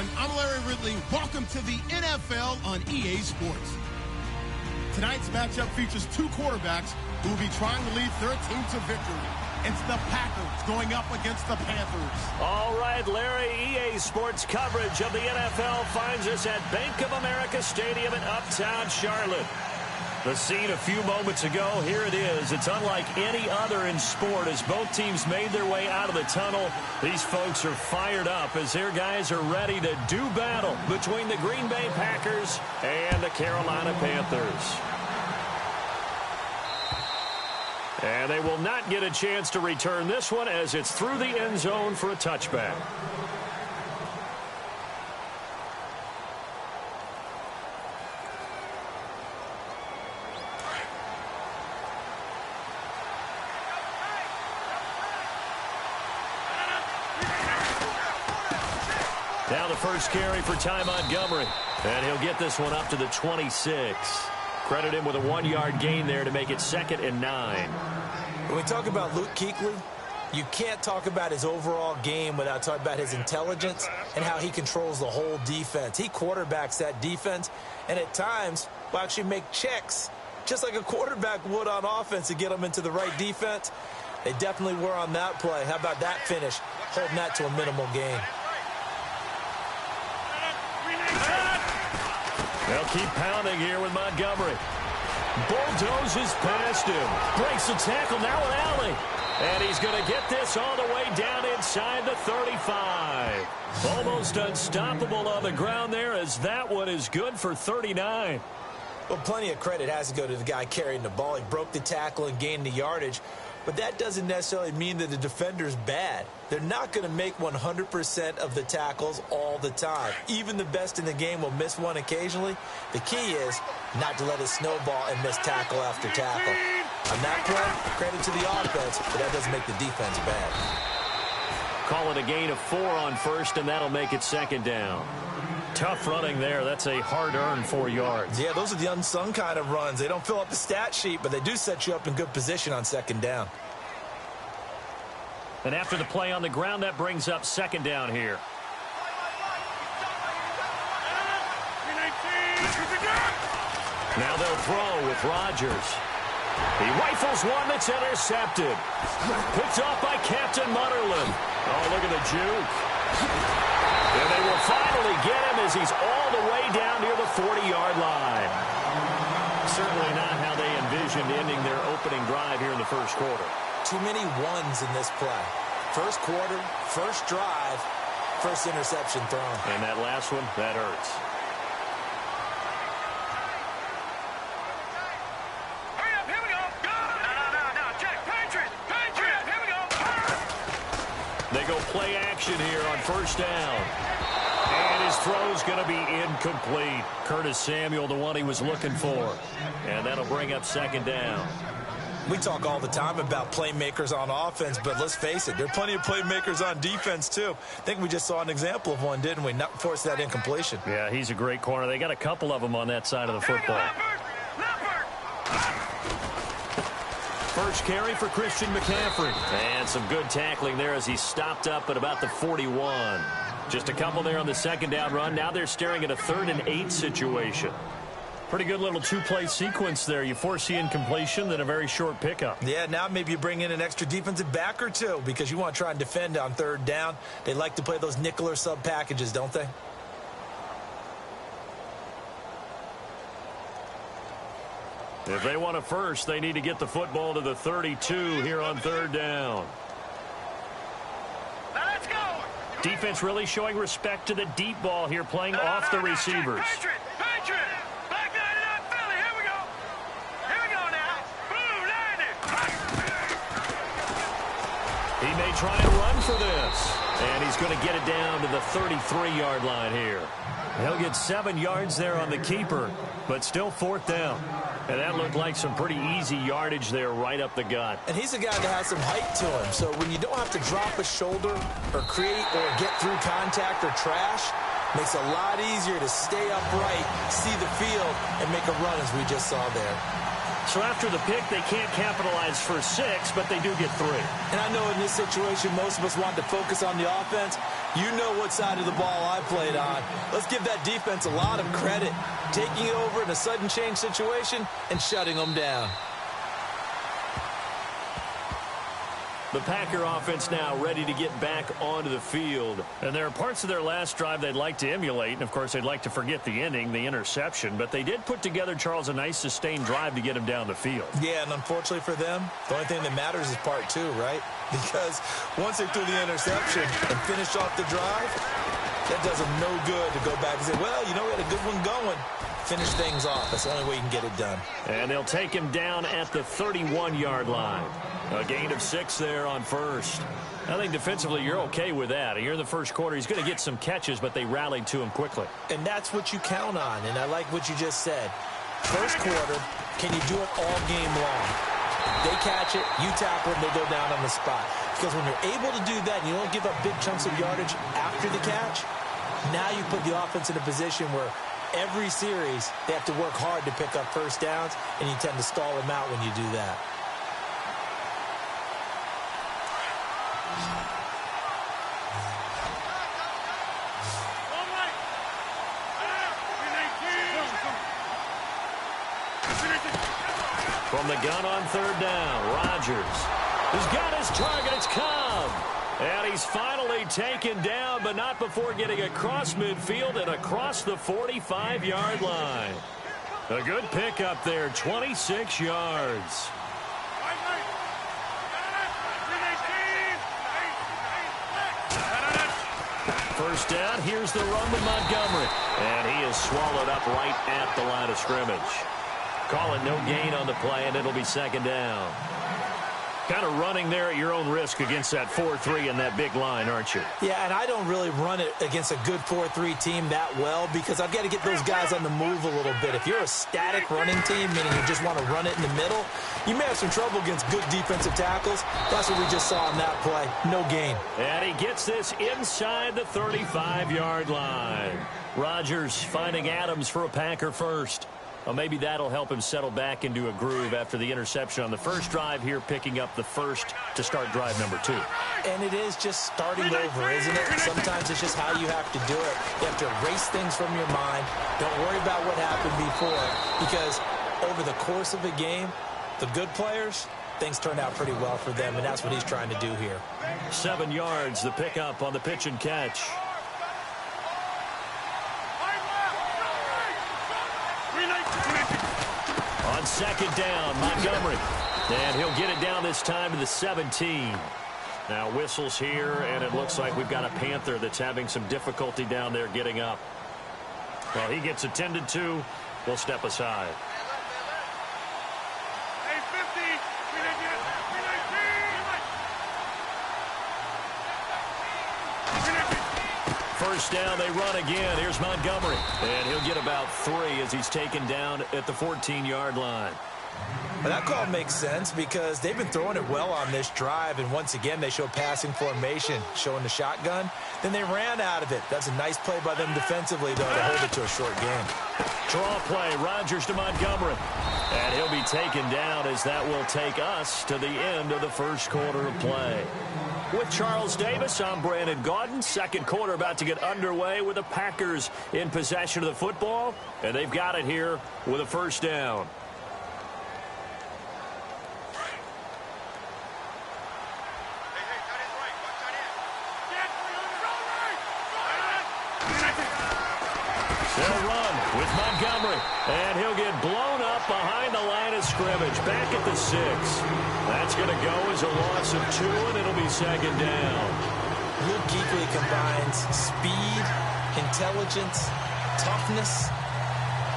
everyone. I'm Larry Ridley. Welcome to the NFL on EA Sports. Tonight's matchup features two quarterbacks who will be trying to lead their team to victory. It's the Packers going up against the Panthers. All right, Larry, EA Sports coverage of the NFL finds us at Bank of America Stadium in Uptown Charlotte. The scene a few moments ago, here it is. It's unlike any other in sport as both teams made their way out of the tunnel. These folks are fired up as their guys are ready to do battle between the Green Bay Packers and the Carolina Panthers. And they will not get a chance to return this one as it's through the end zone for a touchback. Now the first carry for Ty Montgomery. And he'll get this one up to the 26. Credit him with a 1-yard gain there to make it 2nd and 9. When we talk about Luke Kuechly, you can't talk about his overall game without talking about his intelligence and how he controls the whole defense. He quarterbacks that defense, and at times will actually make checks, just like a quarterback would on offense to get them into the right defense. They definitely were on that play. How about that finish, holding that to a minimal gain? They'll keep pounding here with Montgomery. Bulldozes past him. Breaks the tackle now with Alley. And he's going to get this all the way down inside the 35. Almost unstoppable on the ground there as that one is good for 39. Well, plenty of credit has to go to the guy carrying the ball. He broke the tackle and gained the yardage. But that doesn't necessarily mean that the defender's bad. They're not going to make 100% of the tackles all the time. Even the best in the game will miss one occasionally. The key is not to let it snowball and miss tackle after tackle. On that play, credit to the offense, but that doesn't make the defense bad. Call it a gain of 4 on first, and that'll make it 2nd down. Tough running there. That's a hard-earned 4 yards. Yeah, those are the unsung kind of runs. They don't fill up the stat sheet, but they do set you up in good position on 2nd down. And after the play on the ground, that brings up 2nd down here. Now they'll throw with Rodgers. He rifles one that's intercepted. Picked off by Captain Mutterland. Oh, look at the juke. And they will finally get him as he's all the way down near the 40-yard line. Certainly not how they envisioned ending their opening drive here in the first quarter. Too many ones in this play. First quarter, first drive, first interception thrown. And that last one, that hurts. Hurry up, here we go. Go! No, check. Patriot, here we go. They go play action here on first down. And his throw's going to be incomplete. Curtis Samuel, the one he was looking for. And that'll bring up 2nd down. We talk all the time about playmakers on offense, but let's face it, there are plenty of playmakers on defense, too. I think we just saw an example of one, didn't we? Not force that incompletion. Yeah, he's a great corner. They got a couple of them on that side of the football. First carry for Christian McCaffrey. And some good tackling there as he stopped up at about the 41. Just a couple there on the 2nd down run. Now they're staring at a 3rd and 8 situation. Pretty good little 2-play sequence there. You force the incompletion, then a very short pickup. Yeah, now maybe you bring in an extra defensive back or two because you want to try and defend on 3rd down. They like to play those nickel or sub packages, don't they? If they want a first, they need to get the football to the 32 here on 3rd down. Now let's go. Defense really showing respect to the deep ball here, playing off the receivers. Patriot. Back 99, Philly. Here we go. Here we go now. Blue 90. He may try and run for this. And he's going to get it down to the 33-yard line here. He'll get 7 yards there on the keeper, but still 4th down. And that looked like some pretty easy yardage there right up the gut. And he's a guy that has some height to him. So when you don't have to drop a shoulder or create or get through contact or trash, makes it a lot easier to stay upright, see the field, and make a run as we just saw there. So after the pick, they can't capitalize for 6, but they do get 3. And I know in this situation, most of us want to focus on the offense. You know what side of the ball I played on. Let's give that defense a lot of credit, taking it over in a sudden change situation and shutting them down. The Packer offense now ready to get back onto the field. And there are parts of their last drive they'd like to emulate. And, of course, they'd like to forget the ending, the interception. But they did put together, Charles, a nice sustained drive to get him down the field. Yeah, and unfortunately for them, the only thing that matters is part 2, right? Because once they threw the interception and finished off the drive, that does them no good to go back and say, well, you know, we had a good one going. Finish things off. That's the only way you can get it done. And they'll take him down at the 31-yard line. A gain of 6 there on first. I think defensively you're okay with that. You're in the first quarter. He's going to get some catches, but they rallied to him quickly. And that's what you count on, and I like what you just said. First quarter, can you do it all game long? They catch it, you tackle them, they go down on the spot. Because when you're able to do that and you don't give up big chunks of yardage after the catch, now you put the offense in a position where every series they have to work hard to pick up first downs, and you tend to stall them out when you do that. From the gun on third down, Rodgers has got his target. It's Cobb. And he's finally taken down, but not before getting across midfield and across the 45-yard line. A good pickup there, 26 yards. First down, here's the run with Montgomery. And he is swallowed up right at the line of scrimmage. Call it no gain on the play, and it'll be second down. Kind of running there at your own risk against that 4-3 and that big line, aren't you? Yeah, and I don't really run it against a good 4-3 team that well because I've got to get those guys on the move a little bit. If you're a static running team, meaning you just want to run it in the middle, you may have some trouble against good defensive tackles. That's what we just saw on that play. No gain. And he gets this inside the 35-yard line. Rodgers finding Adams for a Packer first. Well, maybe that'll help him settle back into a groove after the interception on the first drive here, picking up the first to start drive number 2. And it is just starting over, isn't it? Sometimes it's just how you have to do it. You have to erase things from your mind. Don't worry about what happened before, because over the course of a game, the good players, things turn out pretty well for them, and that's what he's trying to do here. 7 yards, the pickup on the pitch and catch. On second down, Montgomery. And he'll get it down this time to the 17. Now whistles here, and it looks like we've got a Panther that's having some difficulty down there getting up. Well, he gets attended to. We'll step aside. First down, they run again. Here's Montgomery. And he'll get about 3 as he's taken down at the 14-yard line. Well, that call makes sense because they've been throwing it well on this drive, and once again they show passing formation, showing the shotgun. Then they ran out of it. That's a nice play by them defensively, though, to hold it to a short game. Draw play, Rodgers to Montgomery. And he'll be taken down as that will take us to the end of the first quarter of play. With Charles Davis, I'm Brandon Gaudin. Second quarter about to get underway with the Packers in possession of the football. And they've got it here with a first down. They'll run with Montgomery. And he'll get blown up behind the line of scrimmage. Back at the 6. That's going to go as a loss of 2, and it'll be second down. Luke Kuechly combines speed, intelligence, toughness,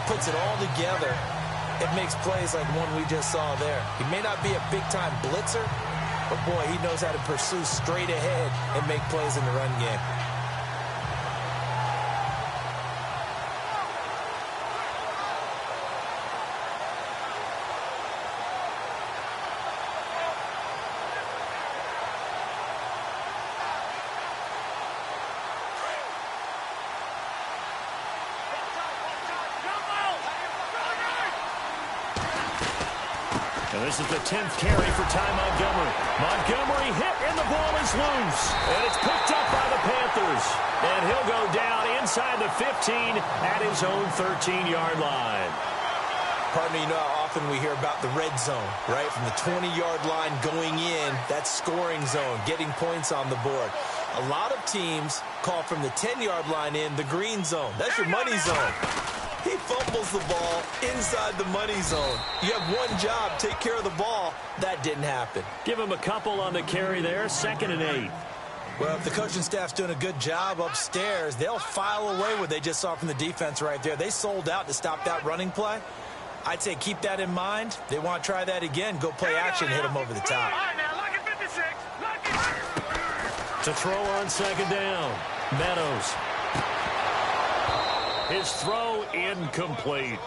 puts it all together. It makes plays like one we just saw there. He may not be a big-time blitzer, but, boy, he knows how to pursue straight ahead and make plays in the run game. And this is the 10th carry for Ty Montgomery. Montgomery hit, and the ball is loose. And it's picked up by the Panthers. And he'll go down inside the 15 at his own 13-yard line. Partner, you know how often we hear about the red zone, right? From the 20-yard line going in, that's scoring zone, getting points on the board. A lot of teams call from the 10-yard line in the green zone. That's your money zone. He fumbles the ball inside the money zone. You have one job, take care of the ball. That didn't happen. Give him a couple on the carry there, 2nd and 8. Well, if the coaching staff's doing a good job upstairs, they'll file away what they just saw from the defense right there. They sold out to stop that running play. I'd say keep that in mind. They want to try that again. Go play action, hit them over the top. All right, now, look at 56. Look at... To throw on 2nd down, Meadows. His throw incomplete.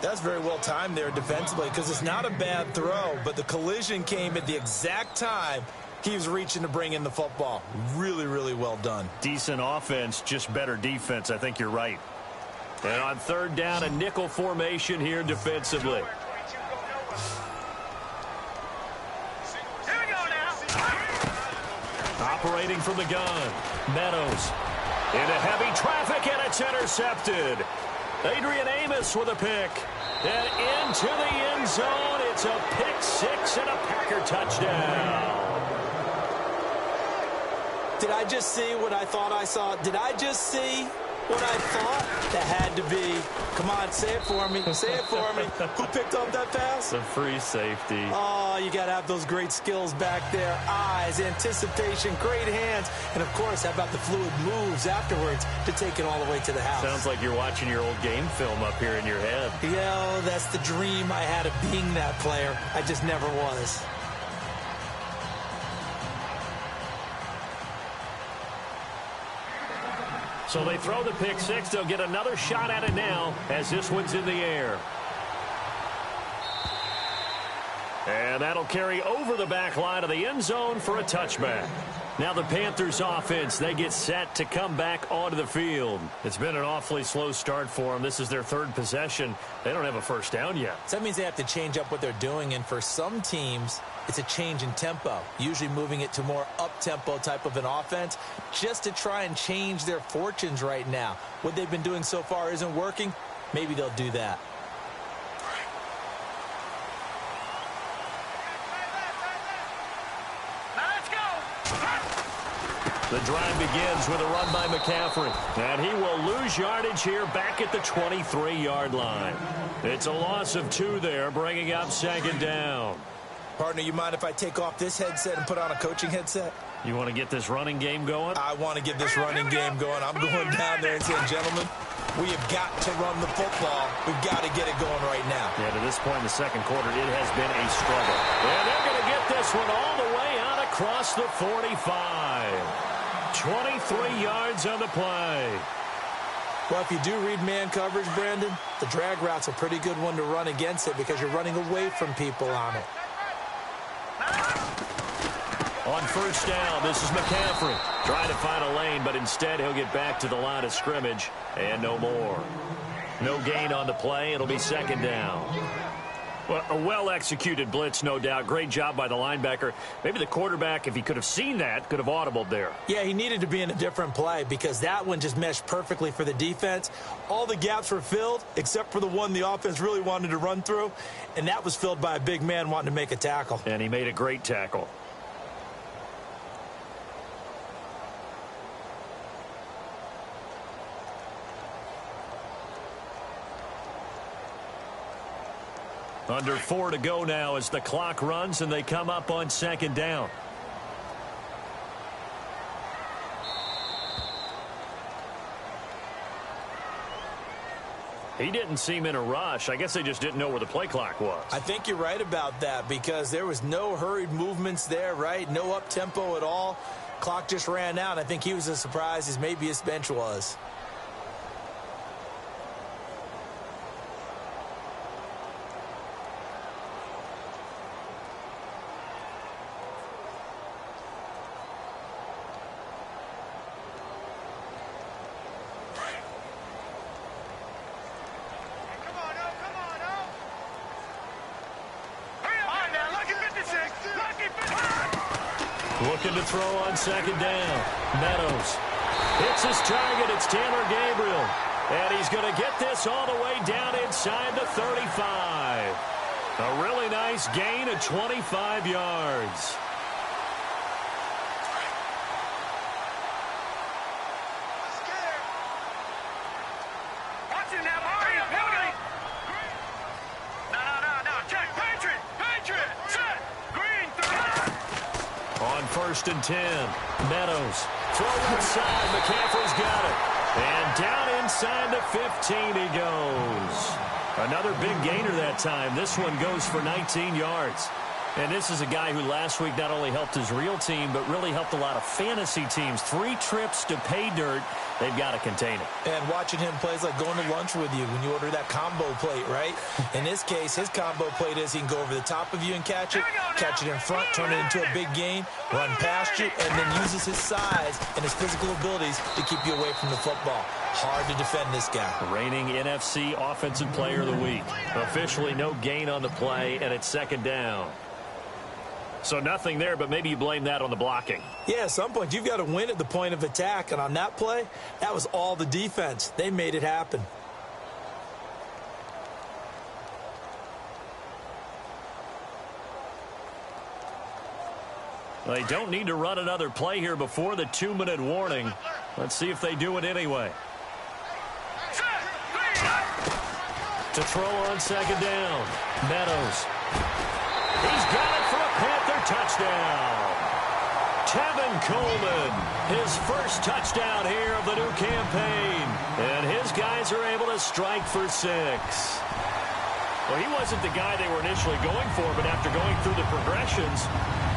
That's very well timed there defensively because it's not a bad throw, but the collision came at the exact time he was reaching to bring in the football. Really, really well done. Decent offense, just better defense. I think you're right. And on 3rd down, a nickel formation here defensively. Here we go now. Operating from the gun, Meadows. Into heavy traffic, and it's intercepted. Adrian Amos with a pick. And into the end zone. It's a pick 6 and a Packer touchdown. Did I just see what I thought I saw? Did I just see what I thought? That had to be. Come on, say it for me. Say it for me. Who picked up that pass? The free safety. Oh, you got to have those great skills back there. Eyes, anticipation, great hands. And, of course, how about the fluid moves afterwards to take it all the way to the house? Sounds like you're watching your old game film up here in your head. Yeah, that's the dream I had of being that player. I just never was. So they throw the pick 6. They'll get another shot at it now as this one's in the air. And that'll carry over the back line of the end zone for a touchback. Now the Panthers offense, they get set to come back onto the field. It's been an awfully slow start for them. This is their 3rd possession. They don't have a first down yet. So that means they have to change up what they're doing, and for some teams, it's a change in tempo, usually moving it to more up-tempo type of an offense just to try and change their fortunes right now. What they've been doing so far isn't working. Maybe they'll do that. The drive begins with a run by McCaffrey. And he will lose yardage here back at the 23-yard line. It's a loss of 2 there, bringing up 2nd down. Partner, you mind if I take off this headset and put on a coaching headset? You want to get this running game going? I want to get this running game going. I'm going down there and saying, gentlemen, we have got to run the football. We've got to get it going right now. Yeah, to this point in the 2nd quarter, it has been a struggle. And they're going to get this one all the way out across the 45. 23 yards on the play. Well, if you do read man coverage, Brandon, the drag route's a pretty good one to run against it because you're running away from people on it. On 1st down, this is McCaffrey. Trying to find a lane, but instead he'll get back to the line of scrimmage and no more. No gain on the play. It'll be 2nd down. Well, a well-executed blitz, no doubt. Great job by the linebacker. Maybe the quarterback, if he could have seen that, could have audibled there. Yeah, he needed to be in a different play because that one just meshed perfectly for the defense. All the gaps were filled except for the one the offense really wanted to run through, and that was filled by a big man wanting to make a tackle. And he made a great tackle. Under 4 to go now as the clock runs and they come up on 2nd down. He didn't seem in a rush. I guess they just didn't know where the play clock was. I think you're right about that because there was no hurried movements there, right? No up-tempo at all. Clock just ran out. I think he was as surprised as maybe his bench was. Looking to throw on second down. Meadows hits his target. It's Taylor Gabriel. And he's going to get this all the way down inside the 35. A really nice gain of 25 yards. Watch it now, boy. No. Check. Patriot. Set. Green. On 1st and 10. Meadows. Throw left side. McCaffrey's got it. And down inside the 15 he goes. Another big gainer that time. This one goes for 19 yards. And this is a guy who last week not only helped his real team, but really helped a lot of fantasy teams. 3 trips to pay dirt. They've got to contain it. And watching him play is like going to lunch with you when you order that combo plate, right? In this case, his combo plate is he can go over the top of you and catch it in front, turn it into a big gain, run past you, and then uses his size and his physical abilities to keep you away from the football. Hard to defend this guy. Reigning NFC Offensive Player of the Week. Officially no gain on the play, and it's second down. So nothing there, but maybe you blame that on the blocking. Yeah, at some point you've got to win at the point of attack, and on that play, that was all the defense. They made it happen. They don't need to run another play here before the 2-minute warning. Let's see if they do it anyway. To throw on second down. Meadows. He's got it for a Panther touchdown. Tevin Coleman, his first touchdown here of the new campaign. And his guys are able to strike for 6. Well, he wasn't the guy they were initially going for, but after going through the progressions,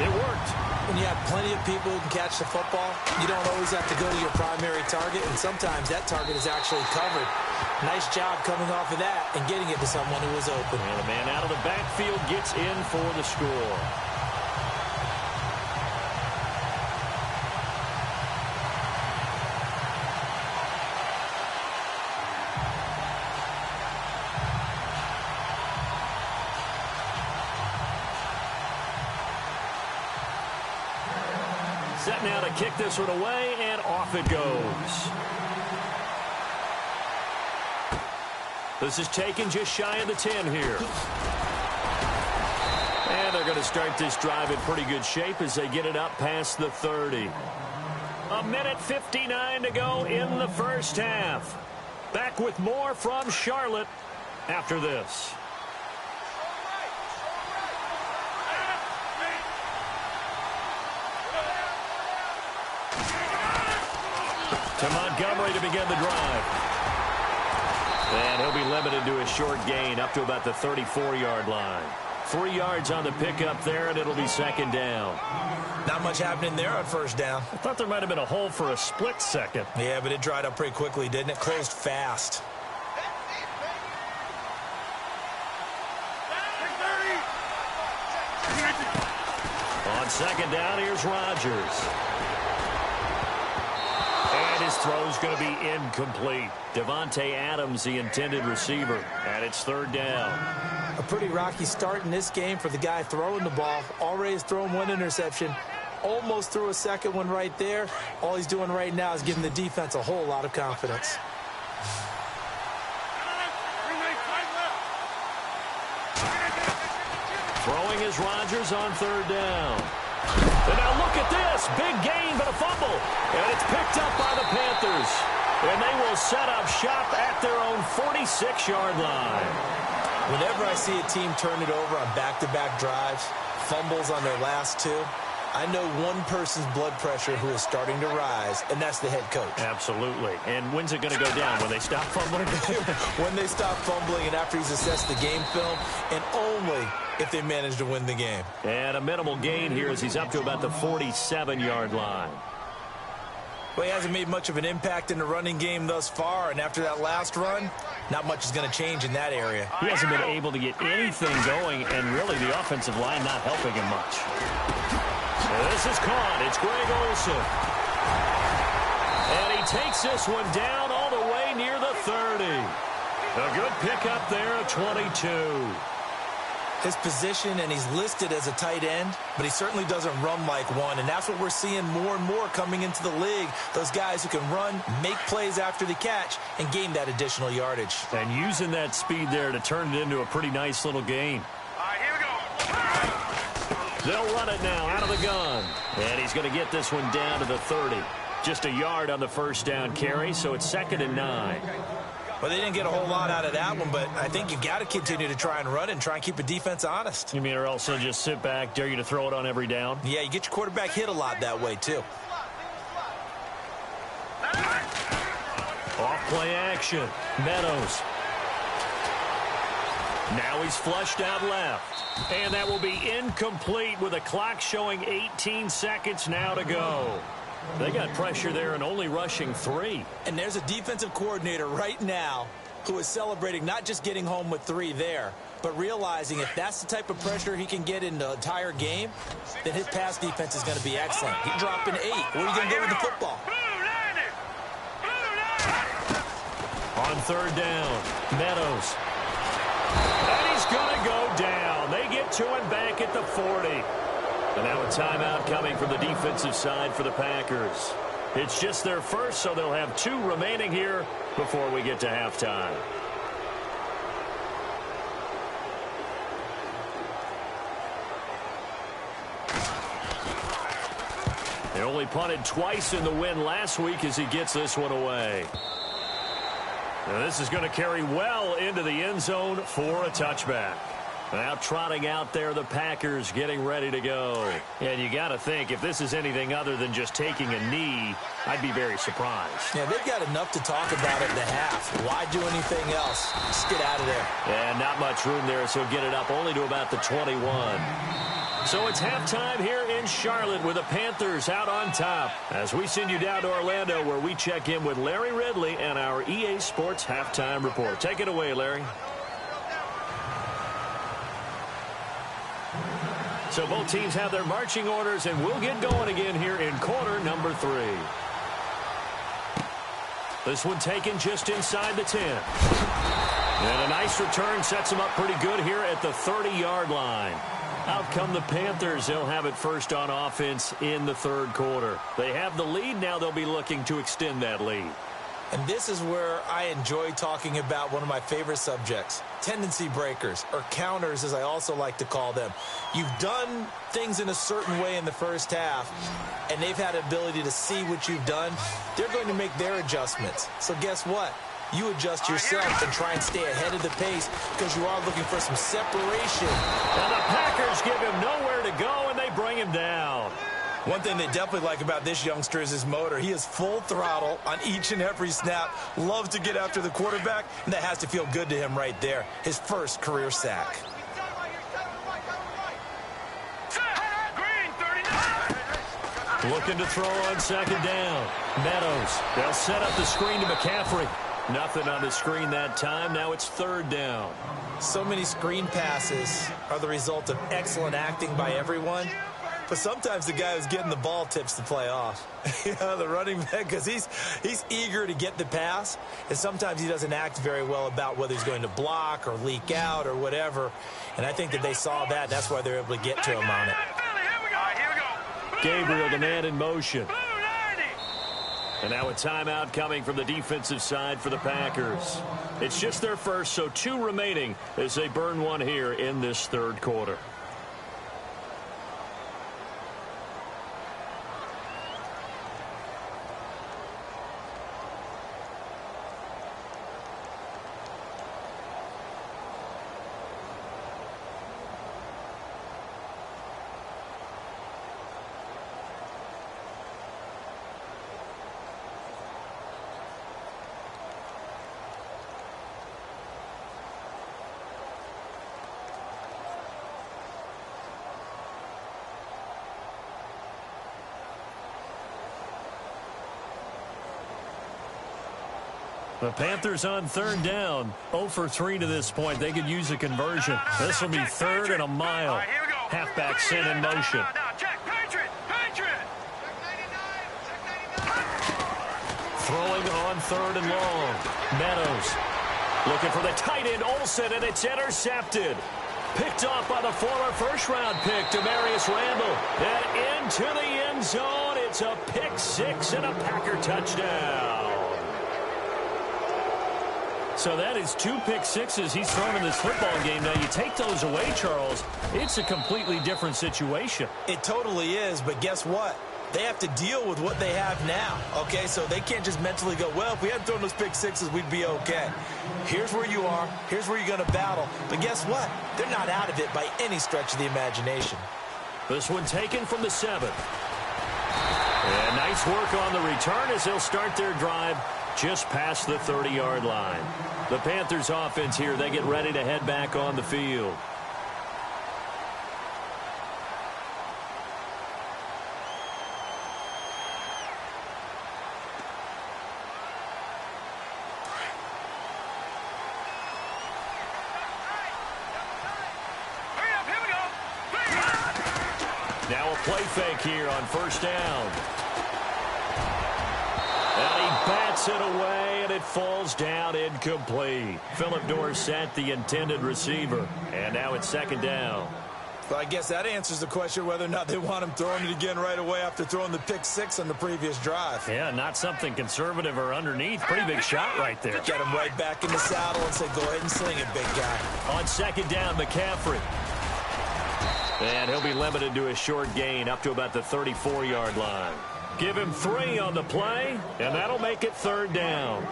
it worked. When you have plenty of people who can catch the football, you don't always have to go to your primary target, and sometimes that target is actually covered. Nice job coming off of that and getting it to someone who was open. And the man out of the backfield gets in for the score. Set now to kick this one away, and off it goes. This is taken just shy of the 10 here. And they're going to start this drive in pretty good shape as they get it up past the 30. 1:59 to go in the first half. Back with more from Charlotte after this. To Montgomery to begin the drive. And he'll be limited to a short gain up to about the 34-yard line. 3 yards on the pickup there, and it'll be second down. Not much happening there on first down. I thought there might have been a hole for a split second. Yeah, but it dried up pretty quickly, didn't it? Closed fast. On second down, here's Rodgers. And his throw's going to be incomplete. Devontae Adams, the intended receiver, and it's third down. A pretty rocky start in this game for the guy throwing the ball. Already has thrown 1 interception. Almost threw a second one right there. All he's doing right now is giving the defense a whole lot of confidence. Throwing is Rodgers on third down. And now look at this. Big gain, but a fumble. And it's picked up by the Panthers. And they will set up shop at their own 46-yard line. Whenever I see a team turn it over on back-to-back drives, fumbles on their last 2, I know one person's blood pressure who is starting to rise, and that's the head coach. Absolutely. And when's it going to go down? When they stop fumbling? When they stop fumbling and after he's assessed the game film, and only if they manage to win the game. And a minimal gain here as he's up to about the 47-yard line. Well, he hasn't made much of an impact in the running game thus far, and after that last run, not much is going to change in that area. He hasn't been able to get anything going, and really the offensive line not helping him much. This is caught. It's Greg Olsen. And he takes this one down all the way near the 30. A good pickup there at 22. his position, and he's listed as a tight end, but he certainly doesn't run like one, and that's what we're seeing more and more coming into the league. Those guys who can run, make plays after the catch, and gain that additional yardage. And using that speed there to turn it into a pretty nice little gain. All right, here we go. They'll run it now out of the gun. And he's going to get this one down to the 30. Just a yard on the first down carry, so it's 2nd and 9. Well, they didn't get a whole lot out of that one, but I think you've got to continue to try and run and try and keep the defense honest. You mean, or else they'll just sit back, dare you to throw it on every down? Yeah, you get your quarterback hit a lot that way, too. Off play action. Meadows. Now he's flushed out left. And that will be incomplete with a clock showing 18 seconds now to go. They got pressure there and only rushing 3. And there's a defensive coordinator right now who is celebrating not just getting home with 3 there, but realizing if that's the type of pressure he can get in the entire game, then his pass defense is going to be excellent. He's dropping 8. What are you going to do with the football? On 3rd down, Meadows. And he's going to go down. They get to him back at the 40. And now a timeout coming from the defensive side for the Packers. It's just their first, so they'll have 2 remaining here before we get to halftime. They only punted twice in the win last week as he gets this one away. Now this is going to carry well into the end zone for a touchback. Now trotting out there, the Packers getting ready to go. And you got to think, if this is anything other than just taking a knee, I'd be very surprised. Yeah, they've got enough to talk about at the half. Why do anything else? Just get out of there. And not much room there, so get it up only to about the 21. So it's halftime here in Charlotte with the Panthers out on top. As we send you down to Orlando, where we check in with Larry Ridley and our EA Sports Halftime Report. Take it away, Larry. So both teams have their marching orders, and we'll get going again here in quarter number 3. This one taken just inside the 10. And a nice return sets them up pretty good here at the 30-yard line. Out come the Panthers. They'll have it first on offense in the 3rd quarter. They have the lead. Now they'll be looking to extend that lead. And this is where I enjoy talking about one of my favorite subjects, tendency breakers, or counters as I also like to call them. You've done things in a certain way in the first half, and they've had the ability to see what you've done. They're going to make their adjustments. So guess what? You adjust yourself and try and stay ahead of the pace because you are looking for some separation. And the Packers give him nowhere to go, and they bring him down. One thing they definitely like about this youngster is his motor. He is full throttle on each and every snap. Loves to get after the quarterback, and that has to feel good to him right there. His first career sack. Looking to throw on 2nd down. Meadows. They'll set up the screen to McCaffrey. Nothing on the screen that time. Now it's 3rd down. So many screen passes are the result of excellent acting by everyone. But sometimes the guy who's getting the ball tips the play off. You know, the running back, because he's eager to get the pass, and sometimes he doesn't act very well about whether he's going to block or leak out or whatever. And I think that they saw that. That's why they're able to get to him on it. Gabriel, the man in motion. And now a timeout coming from the defensive side for the Packers. It's just their first, so 2 remaining as they burn one here in this 3rd quarter. The Panthers on 3rd down. 0 for 3 to this point. They could use a conversion. This will be 3rd and a mile. Halfback sent in motion. Throwing on 3rd and long. Meadows looking for the tight end Olsen, and it's intercepted. Picked off by the former first-round pick, Demarius Randall. And into the end zone. It's a pick six and a Packer touchdown. So that is 2 pick sixes he's thrown in this football game. Now, you take those away, Charles, it's a completely different situation. It totally is, but guess what? They have to deal with what they have now, okay? So they can't just mentally go, well, if we hadn't thrown those pick sixes, we'd be okay. Here's where you are. Here's where you're going to battle. But guess what? They're not out of it by any stretch of the imagination. This one taken from the 7. And nice work on the return as they'll start their drive just past the 30-yard line. The Panthers offense here, they get ready to head back on the field. Now a play fake here on first down. And he bats it away, and it falls down incomplete. Philip Dorsett, the intended receiver. And now it's second down. Well, I guess that answers the question whether or not they want him throwing it again right away after throwing the pick six on the previous drive. Yeah, not something conservative or underneath. Pretty big shot right there. Get him right back in the saddle and say, go ahead and sling it, big guy. On second down, McCaffrey. And he'll be limited to a short gain up to about the 34-yard line. Give him 3 on the play, and that'll make it third down.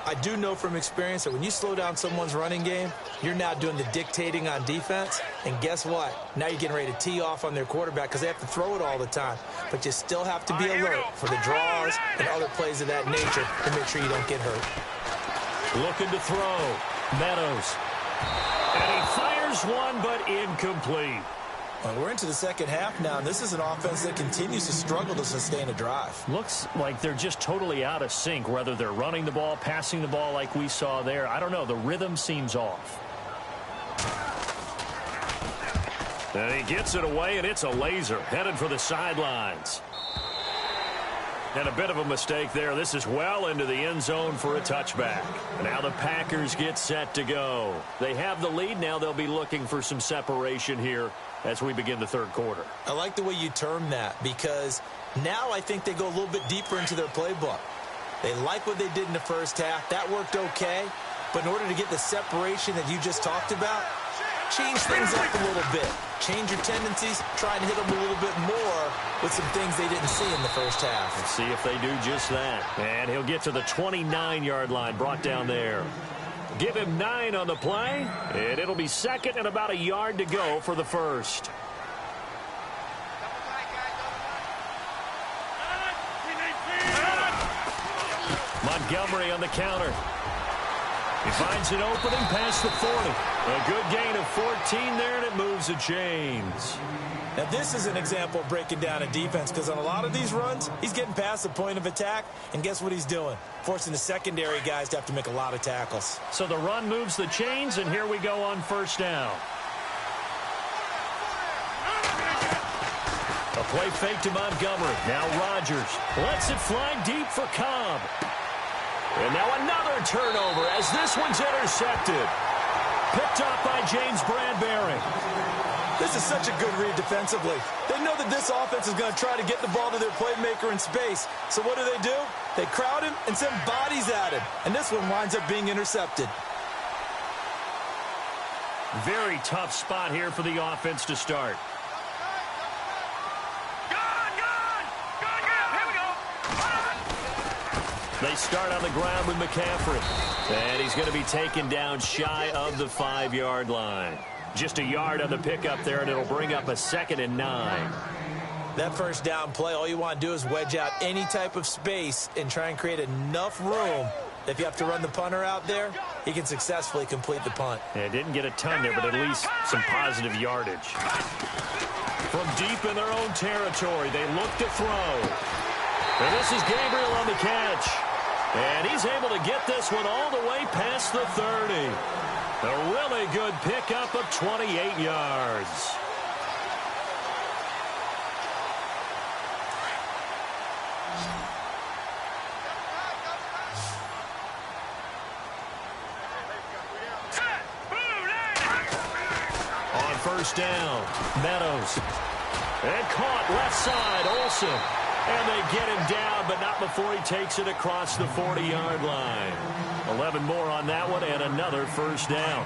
I do know from experience that when you slow down someone's running game, you're now doing the dictating on defense. And guess what? Now you're getting ready to tee off on their quarterback because they have to throw it all the time. But you still have to be alert for the draws and other plays of that nature to make sure you don't get hurt. Looking to throw. Meadows. And he fires one, but incomplete. Well, we're into the second half now, and this is an offense that continues to struggle to sustain a drive. Looks like they're just totally out of sync, whether they're running the ball, passing the ball like we saw there. I don't know. The rhythm seems off. And he gets it away, and it's a laser headed for the sidelines. And a bit of a mistake there. This is well into the end zone for a touchback. Now the Packers get set to go. They have the lead. Now they'll be looking for some separation here as we begin the third quarter. I like the way you term that because now I think they go a little bit deeper into their playbook. They like what they did in the first half. That worked okay. But in order to get the separation that you just talked about, change things up a little bit. Change your tendencies. Try and hit them a little bit more with some things they didn't see in the first half. Let's see if they do just that. And he'll get to the 29-yard line, brought down there. Give him 9 on the play, and it'll be second and about a yard to go for the first. Montgomery on the counter. He finds an opening past the 40. A good gain of 14 there, and it moves the chains. Now, this is an example of breaking down a defense because on a lot of these runs, he's getting past the point of attack, and guess what he's doing? Forcing the secondary guys to have to make a lot of tackles. So the run moves the chains, and here we go on first down. A play fake to Montgomery. Now Rodgers lets it fly deep for Cobb. And now another turnover as this one's intercepted. Picked up by James Bradbury. This is such a good read defensively. They know that this offense is going to try to get the ball to their playmaker in space. So what do? They crowd him and send bodies at him. And this one winds up being intercepted. Very tough spot here for the offense to start. They start on the ground with McCaffrey. And he's going to be taken down shy of the 5-yard line. Just a yard on the pickup there, and it'll bring up a 2nd and 9. That first down play, all you want to do is wedge out any type of space and try and create enough room. If you have to run the punter out there, he can successfully complete the punt. Yeah, didn't get a ton there, but at least some positive yardage. From deep in their own territory, they look to throw. And this is Gabriel on the catch. And he's able to get this one all the way past the 30. A really good pickup of 28 yards. first down. Meadows. And caught left side, Olsen. And they get him down, but not before he takes it across the 40-yard line. 11 more on that one, and another first down.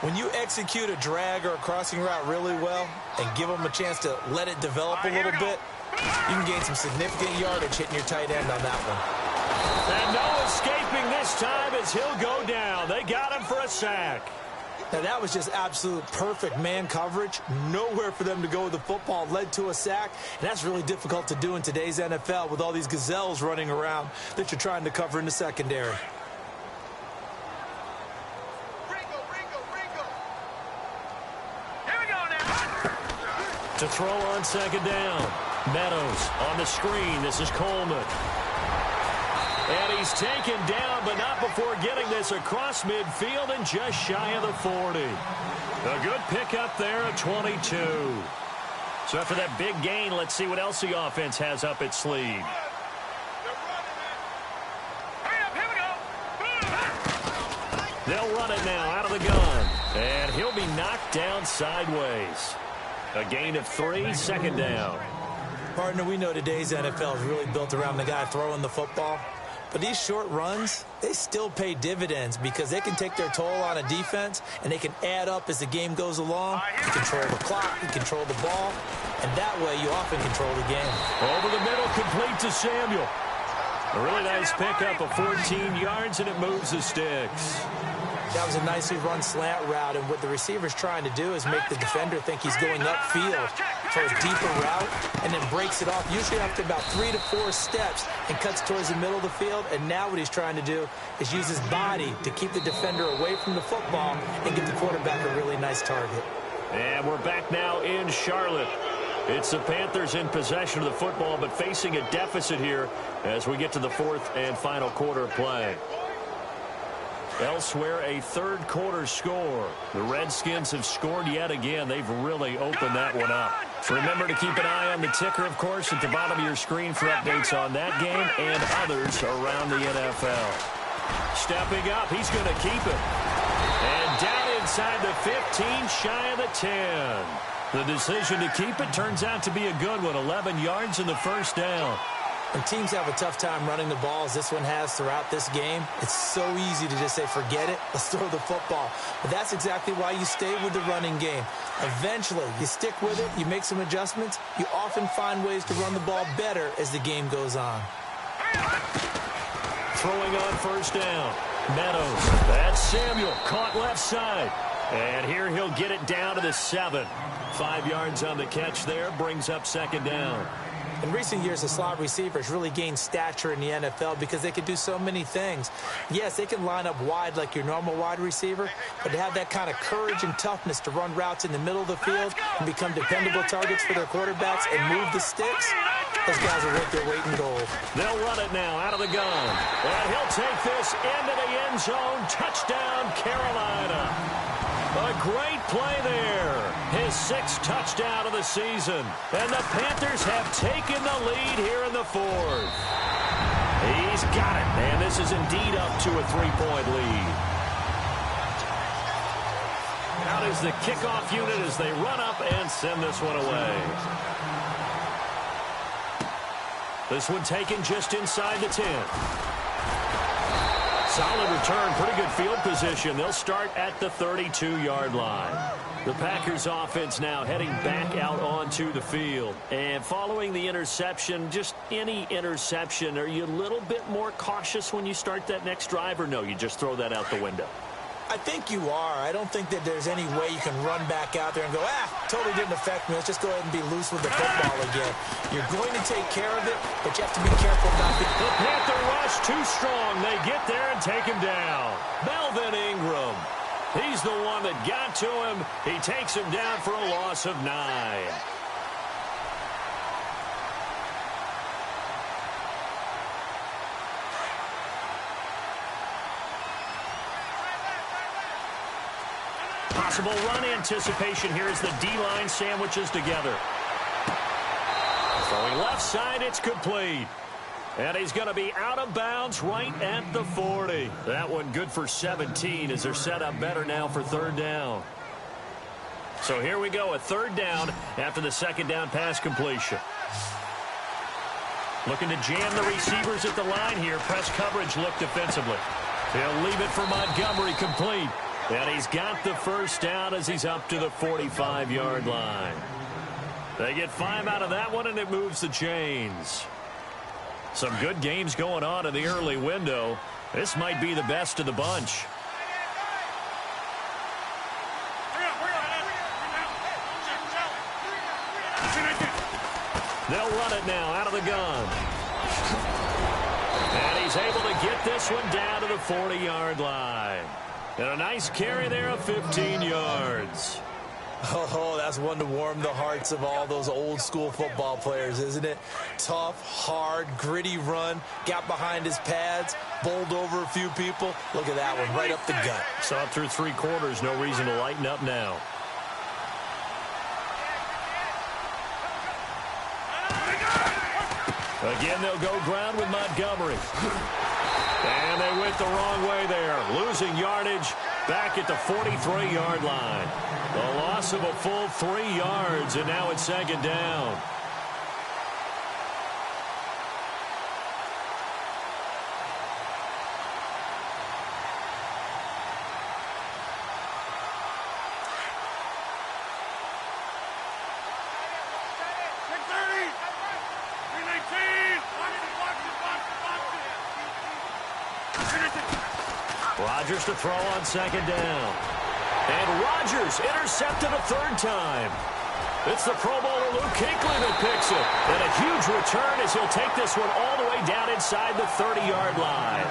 When you execute a drag or a crossing route really well and give them a chance to let it develop a little bit, you can gain some significant yardage hitting your tight end on that one. And no escaping this time as he'll go down. They got him for a sack. Now, that was just absolute perfect man coverage. Nowhere for them to go with the football. Led to a sack, and that's really difficult to do in today's NFL with all these gazelles running around that you're trying to cover in the secondary. To throw on second down. Meadows on the screen. This is Coleman. And he's taken down, but not before getting this across midfield and just shy of the 40. A good pickup there at 22. So after that big gain, let's see what else the offense has up its sleeve. They'll run it now out of the gun. And he'll be knocked down sideways. A gain of 3, second down. Partner, we know today's NFL is really built around the guy throwing the football. But these short runs, they still pay dividends because they can take their toll on a defense, and they can add up as the game goes along. You control the clock, you control the ball, and that way you often control the game. Over the middle, complete to Samuel. A really nice pickup of 14 yards, and it moves the sticks. That was a nicely run slant route, and what the receiver's trying to do is make the defender think he's going upfield for a deeper route, and then breaks it off, usually after about 3 to 4 steps, and cuts towards the middle of the field. And now what he's trying to do is use his body to keep the defender away from the football and give the quarterback a really nice target. And we're back now in Charlotte. It's the Panthers in possession of the football, but facing a deficit here as we get to the fourth and final quarter of play. Elsewhere, a third quarter score. The Redskins have scored yet again. They've really opened that one up. Remember to keep an eye on the ticker, of course, at the bottom of your screen for updates on that game and others around the NFL. Stepping up, he's going to keep it. And down inside the 15, shy of the 10. The decision to keep it turns out to be a good one. 11 yards in the first down. When teams have a tough time running the ball, as this one has throughout this game, it's so easy to just say, forget it, let's throw the football. But that's exactly why you stay with the running game. Eventually, you stick with it, you make some adjustments, you often find ways to run the ball better as the game goes on. Throwing on first down. Meadows. That's Samuel. Caught left side. And here he'll get it down to the 7. 5 yards on the catch there. Brings up second down. In recent years, the slot receivers really gained stature in the NFL because they can do so many things. Yes, they can line up wide like your normal wide receiver, but to have that kind of courage and toughness to run routes in the middle of the field and become dependable targets for their quarterbacks and move the sticks, those guys are worth their weight in gold. They'll run it now out of the gun. And he'll take this into the end zone. Touchdown, Carolina. A great play there. His 6th touchdown of the season. And the Panthers have taken the lead here in the 4th. He's got it. And this is indeed up to a 3-point lead. Out is the kickoff unit as they run up and send this one away. This one taken just inside the 10. Solid return, pretty good field position. They'll start at the 32-yard line. The Packers offense now heading back out onto the field. And following the interception, just any interception, are you a little bit more cautious when you start that next drive, or no, you just throw that out the window? I think you are. I don't think that there's any way you can run back out there and go, totally didn't affect me. Let's just go ahead and be loose with the football again. You're going to take care of it, but you have to be careful about it. The Panther rush too strong. They get there and take him down. Melvin Ingram. He's the one that got to him. He takes him down for a loss of 9. Possible run anticipation here as the D-line sandwiches together. Throwing left side, it's complete. And he's going to be out of bounds right at the 40. That one good for 17 as they're set up better now for third down. So here we go, a third down after the second down pass completion. Looking to jam the receivers at the line here. Press coverage look defensively. He'll leave it for Montgomery, complete. And he's got the first down as he's up to the 45-yard line. They get 5 out of that one, and it moves the chains. Some good games going on in the early window. This might be the best of the bunch. They'll run it now out of the gun. And he's able to get this one down to the 40-yard line. And a nice carry there of 15 yards. Oh, that's one to warm the hearts of all those old-school football players, isn't it? Tough, hard, gritty run. Got behind his pads, bowled over a few people. Look at that one, right up the gut. Saw it through 3 quarters. No reason to lighten up now. Again, they'll go ground with Montgomery. And they went the wrong way there. Losing yardage back at the 43-yard line. The loss of a full 3 yards, and now it's second down. Rodgers to throw on second down. And Rodgers intercepted a 3rd time. It's the Pro Bowler Luke Kuechly that picks it. And a huge return as he'll take this one all the way down inside the 30-yard line.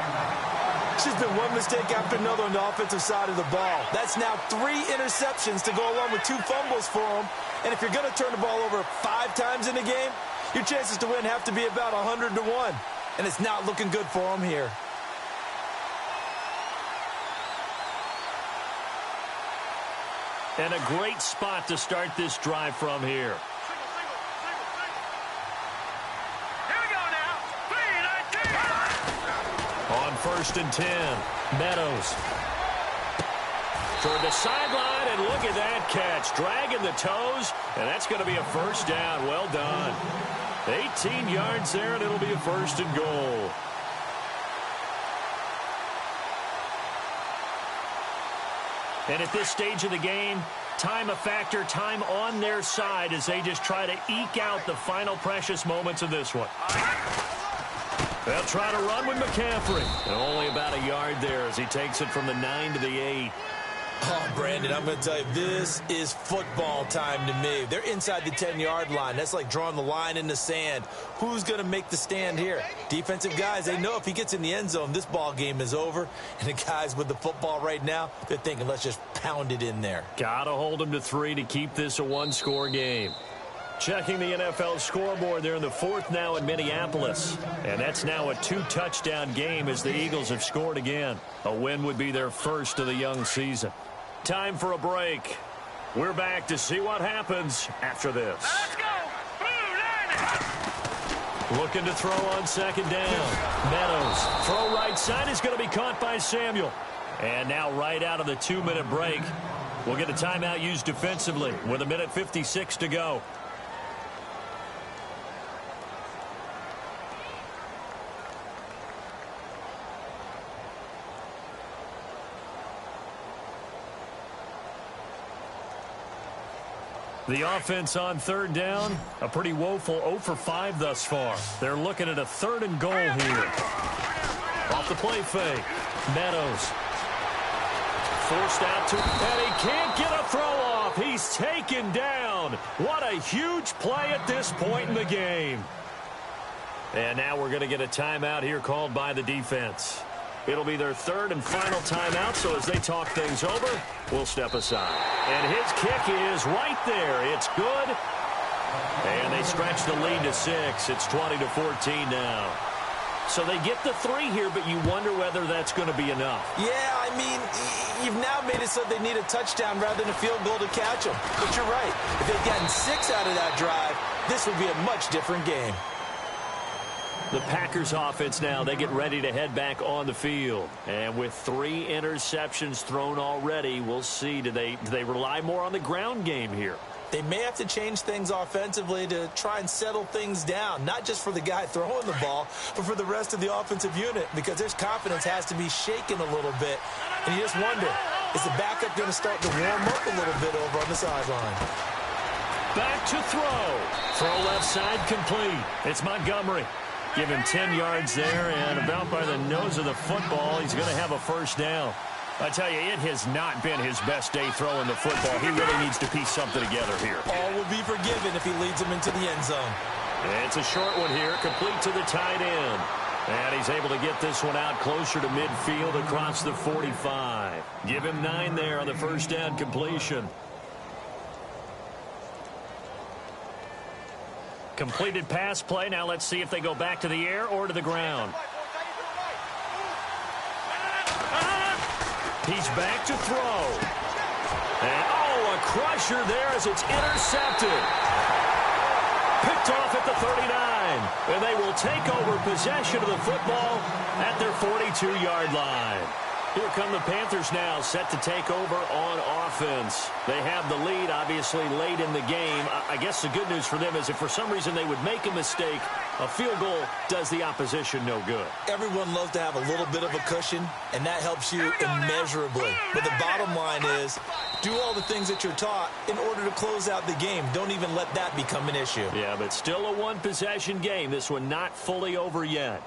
It's just been one mistake after another on the offensive side of the ball. That's now 3 interceptions to go along with 2 fumbles for him. And if you're going to turn the ball over 5 times in a game, your chances to win have to be about 100 to 1. And it's not looking good for him here. And a great spot to start this drive from here. Here we go now. 3-19. On 1st and 10, Meadows. Toward the sideline, and look at that catch. Dragging the toes, and that's going to be a first down. Well done. 18 yards there, and it'll be a 1st and goal. And at this stage of the game, time a factor, time on their side as they just try to eke out the final precious moments of this one. They'll try to run with McCaffrey. And only about a yard there as he takes it from the 9 to the 8. Oh, Brandon, I'm going to tell you, this is football time to me. They're inside the 10-yard line. That's like drawing the line in the sand. Who's going to make the stand here? Defensive guys, they know if he gets in the end zone, this ball game is over. And the guys with the football right now, they're thinking, let's just pound it in there. Got to hold them to 3 to keep this a 1-score game. Checking the NFL scoreboard, they're in the 4th now in Minneapolis. And that's now a 2-touchdown game as the Eagles have scored again. A win would be their first of the young season. Time for a break. We're back to see what happens after this. Let's go. Blue 90. Looking to throw on second down. Meadows. Throw right side is going to be caught by Samuel. And now right out of the 2-minute break, we'll get a timeout used defensively with 1:56 to go. The offense on 3rd down, a pretty woeful 0 for 5 thus far. They're looking at a 3rd and goal here. Off the play fake. Meadows. Forced out to, and he can't get a throw off. He's taken down. What a huge play at this point in the game. And now we're going to get a timeout here called by the defense. It'll be their 3rd and final timeout, so as they talk things over, we'll step aside. And his kick is right there. It's good. And they stretch the lead to 6. It's 20-14 now. So they get the 3 here, but you wonder whether that's going to be enough. Yeah, I mean, you've now made it so they need a touchdown rather than a field goal to catch them. But you're right. If they'd gotten 6 out of that drive, this would be a much different game. The Packers offense now, they get ready to head back on the field. And with 3 interceptions thrown already, we'll see, do they rely more on the ground game here? They may have to change things offensively to try and settle things down, not just for the guy throwing the ball, but for the rest of the offensive unit, because their confidence has to be shaken a little bit. And you just wonder, is the backup going to start to warm up a little bit over on the sideline? Back to throw. Throw left side complete. It's Montgomery. Give him 10 yards there, and about by the nose of the football, he's going to have a first down. I tell you, it has not been his best day throwing the football. He really needs to piece something together here. All will be forgiven if he leads them into the end zone. It's a short one here, complete to the tight end. And he's able to get this one out closer to midfield across the 45. Give him 9 there on the first down completion. Completed pass play. Now let's see if they go back to the air or to the ground. He's back to throw. And, a crusher there as it's intercepted. Picked off at the 39. And they will take over possession of the football at their 42-yard line. Here come the Panthers now, set to take over on offense. They have the lead, obviously, late in the game. I guess the good news for them is if for some reason they would make a mistake, a field goal does the opposition no good. Everyone loves to have a little bit of a cushion, and that helps you immeasurably. But the bottom line is, do all the things that you're taught in order to close out the game. Don't even let that become an issue. Yeah, but still a one-possession game. This one not fully over yet.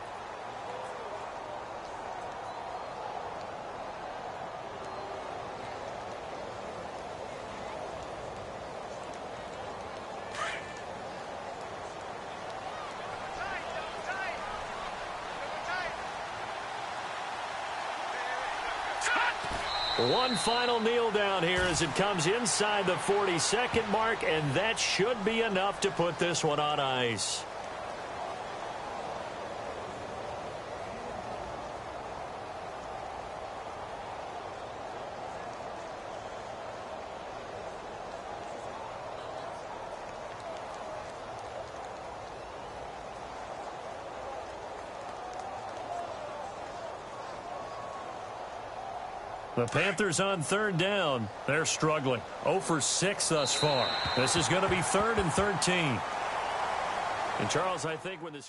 One final kneel down here as it comes inside the 40-second mark, and that should be enough to put this one on ice. The Panthers on third down. They're struggling. 0 for 6 thus far. This is going to be 3rd and 13. And Charles, I think when the